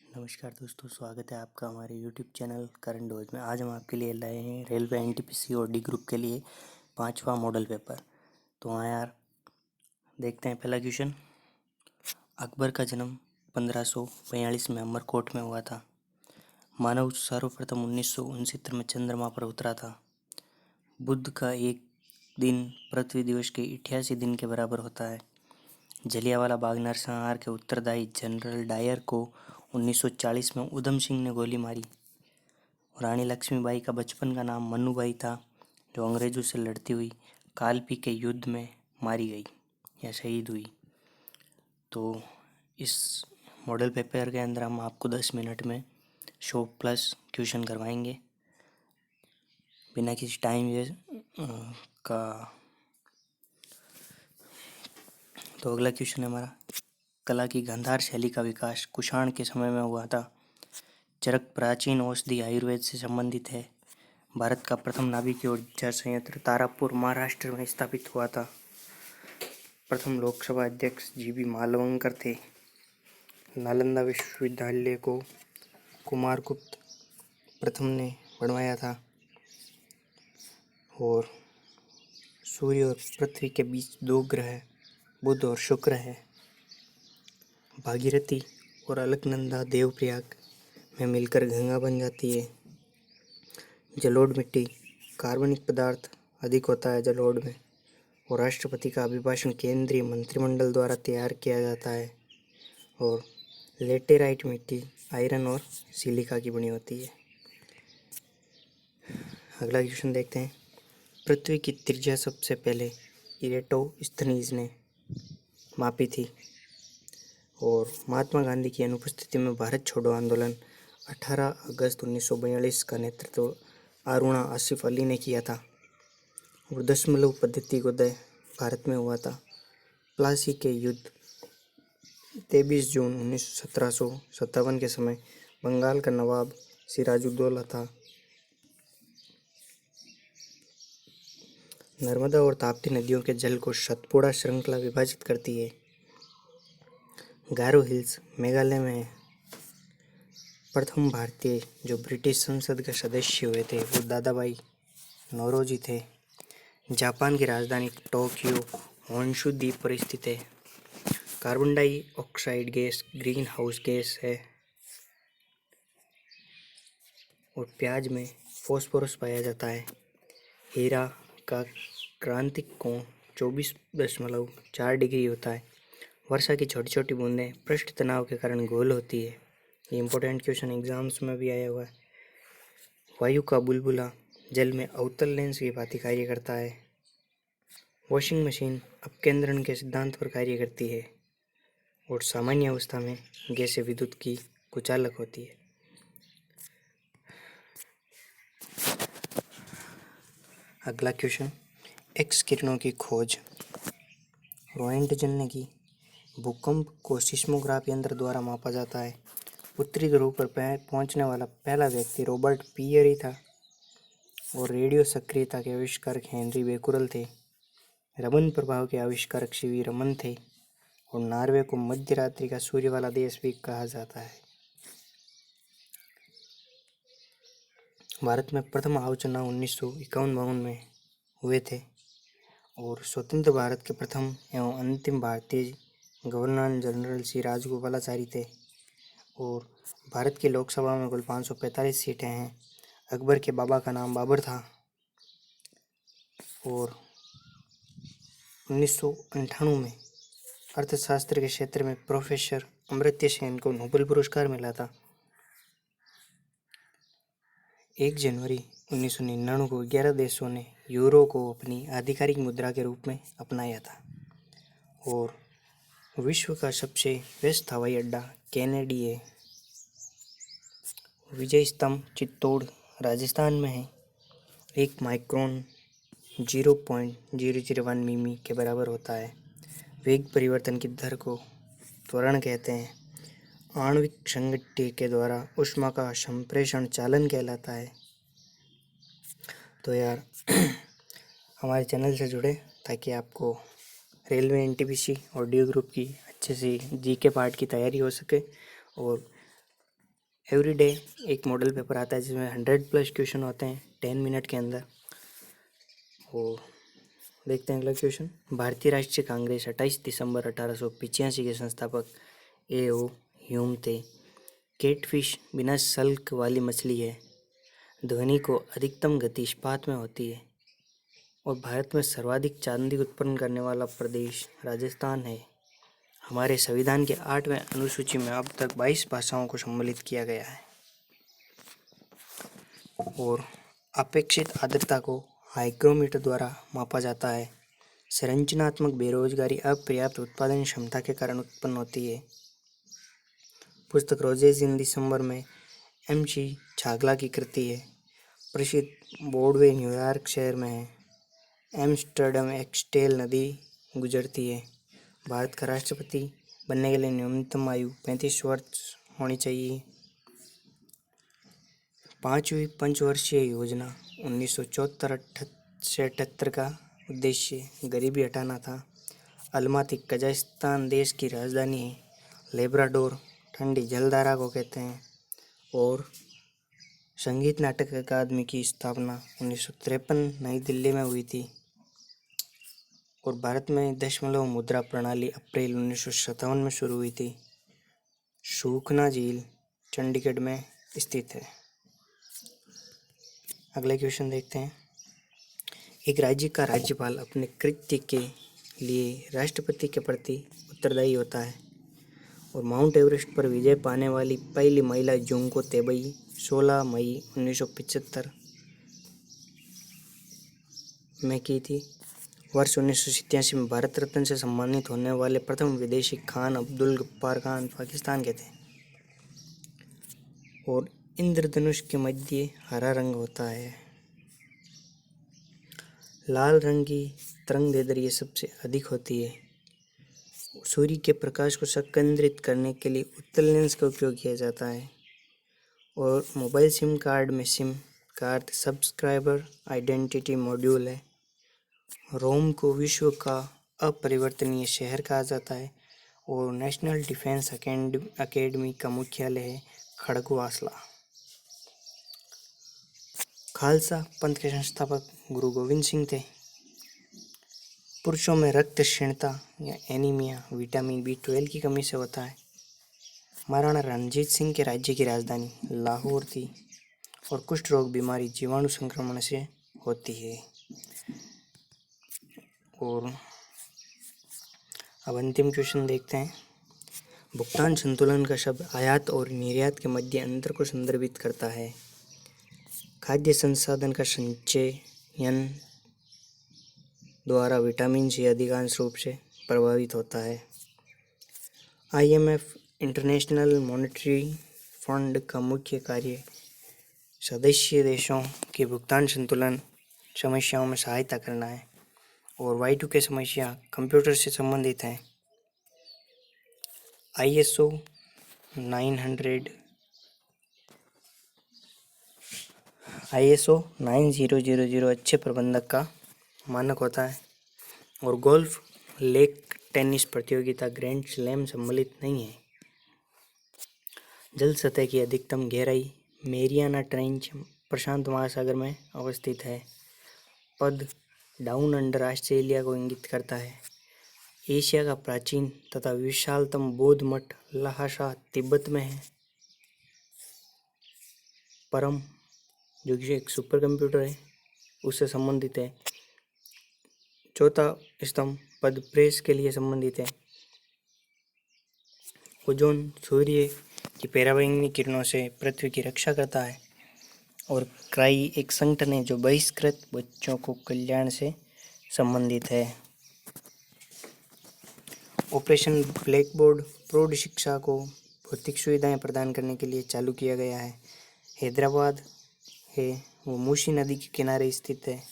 नमस्कार दोस्तों, स्वागत है आपका हमारे यूट्यूब चैनल करंट डोज में। आज हम आपके लिए लाए हैं रेलवे एनटीपीसी और डी ग्रुप के लिए 5वां मॉडल पेपर। तो हाँ यार, देखते हैं पहला क्वेश्चन। अकबर का जन्म 1542 में अमरकोट में हुआ था। मानव सर्वप्रथम 1969 में चंद्रमा पर उतरा था। बुध का एक दिन पृथ्वी दिवस के 88 दिन के बराबर होता है। जलियांवाला बाग नरसंहार के उत्तरदायी जनरल डायर को 1940 में उधम सिंह ने गोली मारी। रानी लक्ष्मीबाई का बचपन का नाम मन्नूबाई था, जो अंग्रेजों से लड़ती हुई कालपी के युद्ध में मारी गई या शहीद हुई। तो इस मॉडल पेपर के अंदर हम आपको 10 मिनट में 100 प्लस क्वेश्चन करवाएंगे बिना किसी टाइम का। तो अगला क्वेश्चन है हमारा, कला की गांधार शैली का विकास कुषाण के समय में हुआ था। चरक प्राचीन औषधि आयुर्वेद से संबंधित है। भारत का प्रथम नाभिकीय ऊर्जा संयंत्र तारापुर महाराष्ट्र में स्थापित हुआ था। प्रथम लोकसभा अध्यक्ष जीबी मालवंकर थे। नालंदा विश्वविद्यालय को कुमारगुप्त प्रथम ने बनवाया था। और सूर्य और पृथ्वी के बीच 2 ग्रह बुध और शुक्र है। भागीरथी और अलकनंदा देवप्रयाग में मिलकर गंगा बन जाती है। जलोढ़ मिट्टी कार्बनिक पदार्थ अधिक होता है जलोढ़ में। और राष्ट्रपति का अभिभाषण केंद्रीय मंत्रिमंडल द्वारा तैयार किया जाता है। और लेटेराइट मिट्टी आयरन और सिलिका की बनी होती है। अगला क्वेश्चन देखते हैं। पृथ्वी की त्रिज्या सबसे पहले इरेटोस्थनीज ने मापी थी। और महात्मा गांधी की अनुपस्थिति में भारत छोड़ो आंदोलन 18 अगस्त 1942 का नेतृत्व अरुणा आसिफ अली ने किया था। और दशमलव पद्धति का उदय भारत में हुआ था। प्लासी के युद्ध 23 जून 1757 के समय बंगाल का नवाब सिराजुद्दौला था। नर्मदा और ताप्ती नदियों के जल को सतपुड़ा श्रृंखला विभाजित करती है। गारो हिल्स मेघालय में है। प्रथम भारतीय जो ब्रिटिश संसद के सदस्य हुए थे वो दादा भाई नौरोजी थे। जापान की राजधानी टोक्यो होन्शु द्वीप पर स्थित है। Carbon dioxide gas green house gas है। और प्याज में फॉस्फोरस पाया जाता है। हीरा का क्रांतिक कोण 24.4 डिग्री होता है। वर्षा की छोटी छोटी बूंदें पृष्ठ तनाव के कारण गोल होती है। ये इंपॉर्टेंट क्वेश्चन एग्जाम्स में भी आया हुआ है। वायु का बुलबुला जल में अवतल लेंस की भांति कार्य करता है। वॉशिंग मशीन अपकेंद्रण के सिद्धांत पर कार्य करती है। और सामान्य अवस्था में गैसीय विद्युत की कुचालक होती है। अगला क्वेश्चन, एक्स किरणों की खोज रोएंटजन ने की। भूकंप को सिस्मोग्राफ यंत्र द्वारा मापा जाता है। उत्तरी ध्रुव पर पहुंचने वाला पहला व्यक्ति रॉबर्ट पियरी था। और रेडियो सक्रियता के आविष्कारक हेनरी बेकुरल थे। रमन प्रभाव के आविष्कारक सीवी रमन थे। और नॉर्वे को मध्य रात्रि का सूर्य वाला देश भी कहा जाता है। भारत में प्रथम आम चुनाव 1951 में हुए थे। और स्वतंत्र भारत के प्रथम एवं अंतिम भारतीय गवर्नर जनरल श्री राजगोपालाचारी थे। और भारत की लोकसभा में कुल 545 सीटें हैं। अकबर के बाबा का नाम बाबर था। और 1998 में अर्थशास्त्र के क्षेत्र में प्रोफेसर अमर्त्य सेन को नोबेल पुरस्कार मिला था। 1 जनवरी 1999 को 11 देशों ने यूरो को अपनी आधिकारिक मुद्रा के रूप में अपनाया था। और विश्व का सबसे व्यस्त हवाई अड्डा कैनेडी है। विजय स्तंभ चित्तौड़ राजस्थान में है। 1 माइक्रोन 0.001 मिमी के बराबर होता है। वेग परिवर्तन की दर को त्वरण कहते हैं। आणविक संगठन के द्वारा ऊष्मा का संप्रेषण चालन कहलाता है। तो यार हमारे चैनल से जुड़े ताकि आपको रेलवे एनटीपीसी और डी ग्रुप की अच्छे से जीके पार्ट की तैयारी हो सके। और एवरी डे एक मॉडल पेपर आता है जिसमें 100+ क्वेश्चन होते हैं 10 मिनट के अंदर। और देखते हैं अगला क्वेश्चन। भारतीय राष्ट्रीय कांग्रेस 28 दिसंबर 1885 के संस्थापक A.O. ह्यूम थे। कैटफिश बिना सल्क वाली मछली है। ध्वनि को अधिकतम गति इस्पात में होती है। और भारत में सर्वाधिक चांदी उत्पन्न करने वाला प्रदेश राजस्थान है। हमारे संविधान के 8वें अनुसूची में अब तक 22 भाषाओं को सम्मिलित किया गया है। और अपेक्षित आर्द्रता को हाइग्रोमीटर द्वारा मापा जाता है। संरचनात्मक बेरोजगारी अपर्याप्त उत्पादन क्षमता के कारण उत्पन्न होती है। पुस्तक रोजेज इन दिसंबर में M.C. छागला की कृति है। प्रसिद्ध ब्रॉडवे न्यूयॉर्क शहर में है। एम्स्टर्डम एक्सटेल नदी गुजरती है। भारत का राष्ट्रपति बनने के लिए न्यूनतम आयु 35 वर्ष होनी चाहिए। 5वीं पंचवर्षीय योजना 1974-78 का उद्देश्य गरीबी हटाना था। अलमाती कजाकिस्तान देश की राजधानी है। लेब्राडोर ठंडी जलधारा को कहते हैं। और संगीत नाटक अकादमी की स्थापना 1953 नई दिल्ली में हुई थी। और भारत में दशमलव मुद्रा प्रणाली अप्रैल 1957 में शुरू हुई थी। सूखना झील चंडीगढ़ में स्थित है। अगला क्वेश्चन देखते हैं। एक राज्य का राज्यपाल अपने कृत्य के लिए राष्ट्रपति के प्रति उत्तरदायी होता है। और माउंट एवरेस्ट पर विजय पाने वाली पहली महिला जुंको तेबई 16 मई 1975 में की थी। वर्ष 1987 में भारत रत्न से सम्मानित होने वाले प्रथम विदेशी खान अब्दुल गफ्फार खान पाकिस्तान के थे। और इंद्रधनुष के मध्य हरा रंग होता है। लाल रंग की तरंगदैर्ध्य सबसे अधिक होती है। सूर्य के प्रकाश को संकेंद्रित करने के लिए उत्तल लेंस का उपयोग किया जाता है। और मोबाइल सिम कार्ड में सिम का अर्थ सब्सक्राइबर आइडेंटिटी मॉड्यूल है। रोम को विश्व का अपरिवर्तनीय शहर कहा जाता है। और नेशनल डिफेंस अकेडमी का मुख्यालय है खड़गवासला। खालसा पंथ के संस्थापक गुरु गोविंद सिंह थे। पुरुषों में रक्त क्षीणता या एनीमिया विटामिन B12 की कमी से होता है। महाराणा रणजीत सिंह के राज्य की राजधानी लाहौर थी। और कुष्ठ रोग बीमारी जीवाणु संक्रमण से होती है। और अब अंतिम क्वेश्चन देखते हैं। भुगतान संतुलन का शब्द आयात और निर्यात के मध्य अंतर को संदर्भित करता है। खाद्य संसाधन का संचयन द्वारा विटामिन C अधिकांश रूप से प्रभावित होता है। IMF इंटरनेशनल मॉनेटरी फंड का मुख्य कार्य सदस्य देशों के भुगतान संतुलन समस्याओं में सहायता करना है। और Y2K समस्या कंप्यूटर से संबंधित है। ISO 9000 अच्छे प्रबंधक का मानक होता है। और गोल्फ लेक टेनिस प्रतियोगिता ग्रैंड स्लैम सम्मिलित नहीं है। जल सतह की अधिकतम गहराई मेरियाना ट्रेंच प्रशांत महासागर में अवस्थित है। पद डाउन अंडर ऑस्ट्रेलिया को इंगित करता है। एशिया का प्राचीन तथा विशालतम बौद्ध मठ लहासा तिब्बत में है। परम जो कि एक सुपर कंप्यूटर है उससे संबंधित है। चौथा स्तंभ पद प्रेस के लिए संबंधित है। ओजोन सूर्य की पराबैंगनी किरणों से पृथ्वी की रक्षा करता है। और क्राई एक संगठन है जो बहिष्कृत बच्चों को कल्याण से संबंधित है। ऑपरेशन ब्लैकबोर्ड प्रौढ़ शिक्षा को भौतिक सुविधाएं प्रदान करने के लिए चालू किया गया है। हैदराबाद है वो मूसी नदी के किनारे स्थित है।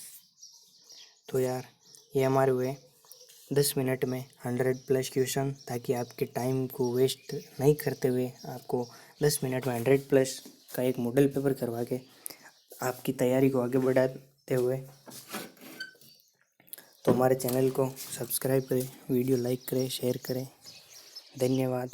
तो यार ये हमारे हुए 10 मिनट में 100+ क्वेश्चन, ताकि आपके टाइम को वेस्ट नहीं करते हुए आपको 10 मिनट में 100+ का एक मॉडल पेपर करवा के आपकी तैयारी को आगे बढ़ाते हुए। तो हमारे चैनल को सब्सक्राइब करें, वीडियो लाइक करें, शेयर करें। धन्यवाद।